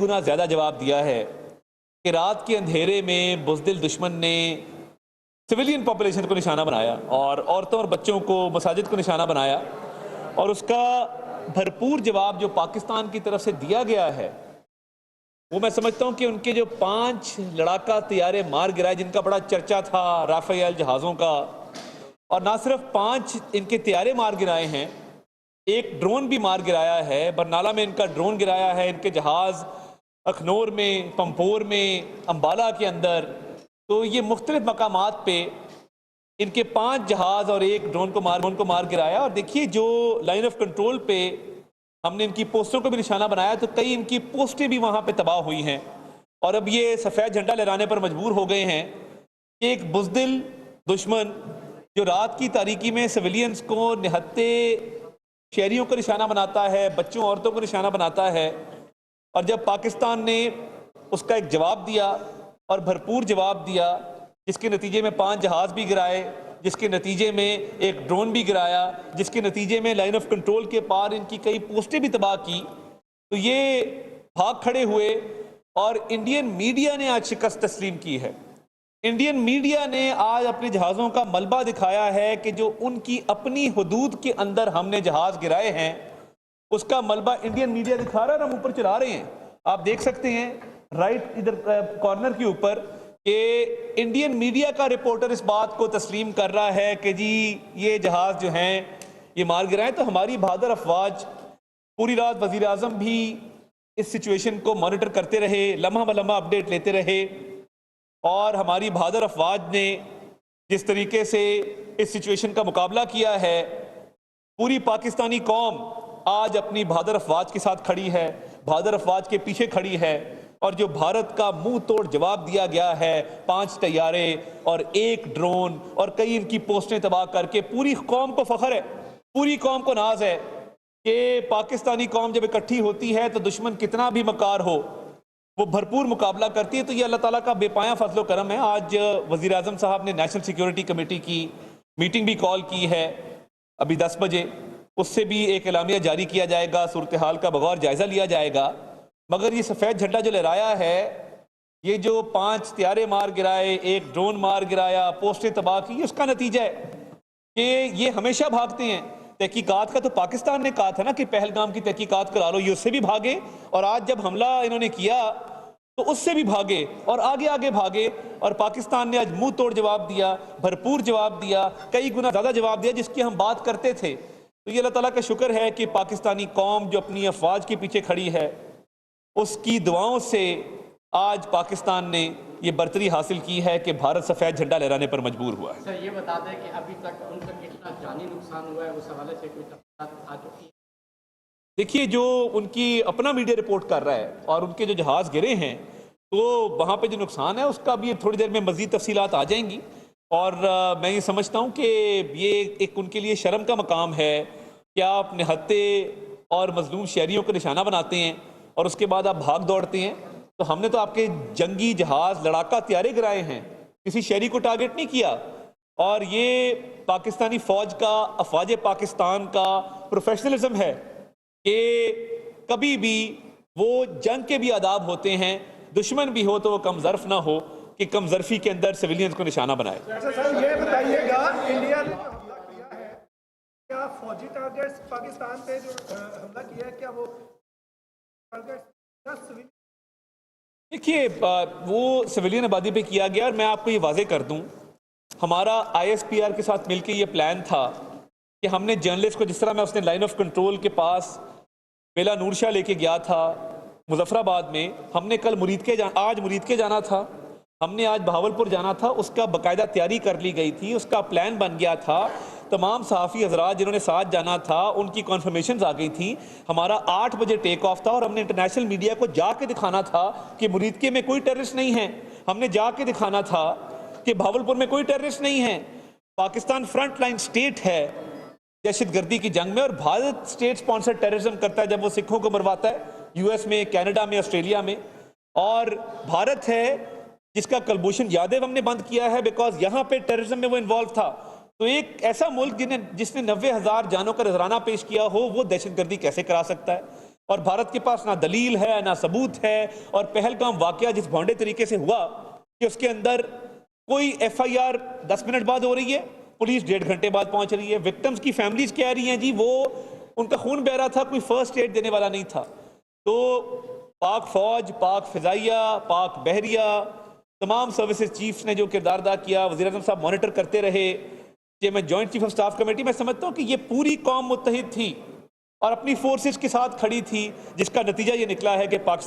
गुना ज्यादा जवाब दिया है कि रात के अंधेरे में बुज़दिल दुश्मन ने सिविलियन पॉपुलेशन को निशाना बनाया और औरतों और बच्चों को, मसाजिद को निशाना बनाया, और उसका भरपूर जवाब जो पाकिस्तान की तरफ से दिया गया है वो मैं समझता हूं कि उनके जो 5 लड़ाका तैयारे मार गिराए जिनका बड़ा चर्चा था, राफेल जहाज़ों का, और ना सिर्फ 5 इनके तैयारे मार गिराए हैं, एक ड्रोन भी मार गिराया है। बरनाला में इनका ड्रोन गिराया है, इनके जहाज़ अखनौर में, पंपोर में, अम्बाला के अंदर। तो ये मुख्तलिफ मकामात पे इनके 5 जहाज़ और एक ड्रोन को मार गिराया। और देखिए जो लाइन ऑफ कंट्रोल पे हमने इनकी पोस्टों को भी निशाना बनाया तो कई इनकी पोस्टें भी वहाँ पे तबाह हुई हैं, और अब ये सफ़ेद झंडा लहराने पर मजबूर हो गए हैं कि एक बुज़दिल दुश्मन जो रात की तारीकी में सिविलियंस को, निहत्ते शहरियों को निशाना बनाता है, बच्चों औरतों को निशाना बनाता है, और जब पाकिस्तान ने उसका एक जवाब दिया और भरपूर जवाब दिया, जिसके नतीजे में 5 जहाज़ भी गिराए, जिसके नतीजे में एक ड्रोन भी गिराया, जिसके नतीजे में लाइन ऑफ कंट्रोल के पार इनकी कई पोस्टें भी तबाह की, तो ये भाग खड़े हुए और इंडियन मीडिया ने आज शिकस्त तस्लीम की है। इंडियन मीडिया ने आज अपने जहाज़ों का मलबा दिखाया है कि जो उनकी अपनी हुदूद के अंदर हमने जहाज़ गिराए हैं उसका मलबा इंडियन मीडिया दिखा रहा है, हम ऊपर चला रहे हैं। आप देख सकते हैं राइट इधर कॉर्नर के ऊपर कि इंडियन मीडिया का रिपोर्टर इस बात को तस्लीम कर रहा है कि जी ये जहाज़ जो हैं ये मार गिराए। तो हमारी बहादुर अफवाज पूरी रात, वज़ीर आज़म भी इस सिचुएशन को मॉनिटर करते रहे, लम्हा ब लम्हा अपडेट लेते रहे, और हमारी बहादुर अफवाज ने जिस तरीके से इस सिचुएशन का मुकाबला किया है, पूरी पाकिस्तानी कौम आज अपनी बहादुर अफवाज के साथ खड़ी है, बहादुर अफवाज के पीछे खड़ी है। और जो भारत का मुंह तोड़ जवाब दिया गया है 5 तैयारे और एक ड्रोन और कई इनकी पोस्टें तबाह करके, पूरी कौम को फख्र है, पूरी कौम को नाज है कि पाकिस्तानी कौम जब इकट्ठी होती है तो दुश्मन कितना भी मकार हो वो भरपूर मुकाबला करती है। तो ये अल्लाह ताला का बेपाया फजलो करम है। आज वज़ीर आज़म साहब ने नेशनल सिक्योरिटी कमेटी की मीटिंग भी कॉल की है अभी 10 बजे, उससे भी एक एलामिया जारी किया जाएगा, सूरत हाल का बगौर जायज़ा लिया जाएगा। मगर ये सफ़ेद झंडा जो लहराया है, ये जो 5 तैयारे मार गिराए, एक ड्रोन मार गिराया, पोस्टें तबाह की, उसका नतीजा है कि ये हमेशा भागते हैं। तहकीकात का तो पाकिस्तान ने कहा था ना कि पहलगाम की तहकीकात करा लो, ये उससे भी भागे, और आज जब हमला इन्होंने किया तो उससे भी भागे और आगे आगे भागे, और पाकिस्तान ने आज मुंह तोड़ जवाब दिया, भरपूर जवाब दिया, कई गुना ज़्यादा जवाब दिया जिसकी हम बात करते थे। तो ये अल्लाह ताला का शुक्र है कि पाकिस्तानी कौम जो अपनी अफवाज के पीछे खड़ी है उसकी दुआओं से आज पाकिस्तान ने ये बर्तरी हासिल की है कि भारत सफ़ेद झंडा लहराने पर मजबूर हुआ है। सर ये बता दें कि अभी तक उनका कितना जानी नुकसान हुआ है, उस हवाले से कोई तफसीलात आ चुकी है? देखिए जो उनकी अपना मीडिया रिपोर्ट कर रहा है और उनके जो जहाज़ गिरे हैं तो वहाँ पे जो नुकसान है उसका भी थोड़ी देर में मज़ीद तफसीलात आ जाएंगी। और मैं ये समझता हूँ कि ये एक उनके लिए शर्म का मकाम है कि आप निहत्ते और मजलूम शहरियों को निशाना बनाते हैं और उसके बाद आप भाग दौड़ते हैं। तो हमने तो आपके जंगी जहाज़, लड़ाका तैयारे गिराए हैं, किसी शहरी को टारगेट नहीं किया। और ये पाकिस्तानी फ़ौज का, अफवाज पाकिस्तान का प्रोफेशनलिज्म है कि कभी भी वो जंग के भी आदाब होते हैं, दुश्मन भी हो तो वो कम ज़र्फ ना हो कि कम ज़र्फी के अंदर सिविलियंस को निशाना बनाए। सर ये बताइएगा, इंडिया ने हमला किया है, क्या फौजी टारगेट्स पाकिस्तान पे जो हमला किया है क्या वो टारगेट्स? देखिए वो सिविलियन आबादी पे किया गया। और मैं आपको ये वाजे कर दूं, हमारा ISPR के साथ मिलकर ये प्लान था कि हमने जर्नलिस्ट को, जिस तरह मैं उसने लाइन ऑफ कंट्रोल के पास मेला नूर शाह लेके गया था मुजफ्फराबाद में, हमने कल आज मुरीद के जाना था, हमने आज बहावलपुर जाना था, उसका बाकायदा तैयारी कर ली गई थी, उसका प्लान बन गया था। तमाम सहाफ़ी हजरात जिन्होंने साथ जाना था उनकी कॉन्फर्मेशन आ गई थी। हमारा 8 बजे टेक ऑफ था और हमने इंटरनेशनल मीडिया को जाके दिखाना था कि मुरीदके में कोई टेररिस्ट नहीं है। हमने जाके दिखाना था कि बहावलपुर में कोई टेररिस्ट नहीं है। पाकिस्तान फ्रंट लाइन स्टेट है दहशतगर्दी की जंग में, और भारत स्टेट स्पॉन्सर टेररिज्म करता है जब वो सिखों को मरवाता है US में, कनाडा में, ऑस्ट्रेलिया में। और भारत है जिसका कलभूषण यादव हमने बंद किया है बिकॉज यहाँ पे टेररिज्म में वो इन्वॉल्व था। तो एक ऐसा मुल्क जिसने 90,000 जानों का नजराना पेश किया हो वो दहशतगर्दी कैसे करा सकता है? और भारत के पास ना दलील है ना सबूत है। और पहलगाम वाकया जिस भौंडे तरीके से हुआ कि उसके अंदर कोई FIR 10 मिनट बाद हो रही है, पुलिस 1.5 घंटे बाद पहुंच रही है, विक्टिम्स की फैमिलीज कह रही हैं जी वो उनका खून बह रहा था, कोई फर्स्ट एड देने वाला नहीं था। तो पाक फौज, पाक फिजाइया, पाक बहरिया, तमाम सर्विसेज चीफ्स ने जो किरदार अदा किया, वज़ीर आज़म साहब मॉनिटर करते रहे, कि मैं joint chief of staff committee में समझता हूं कि ये पूरी कौम मुत्तहिद थी और अपनी फोर्सेस के साथ खड़ी थी, जिसका नतीजा ये निकला है कि पाकिस्तान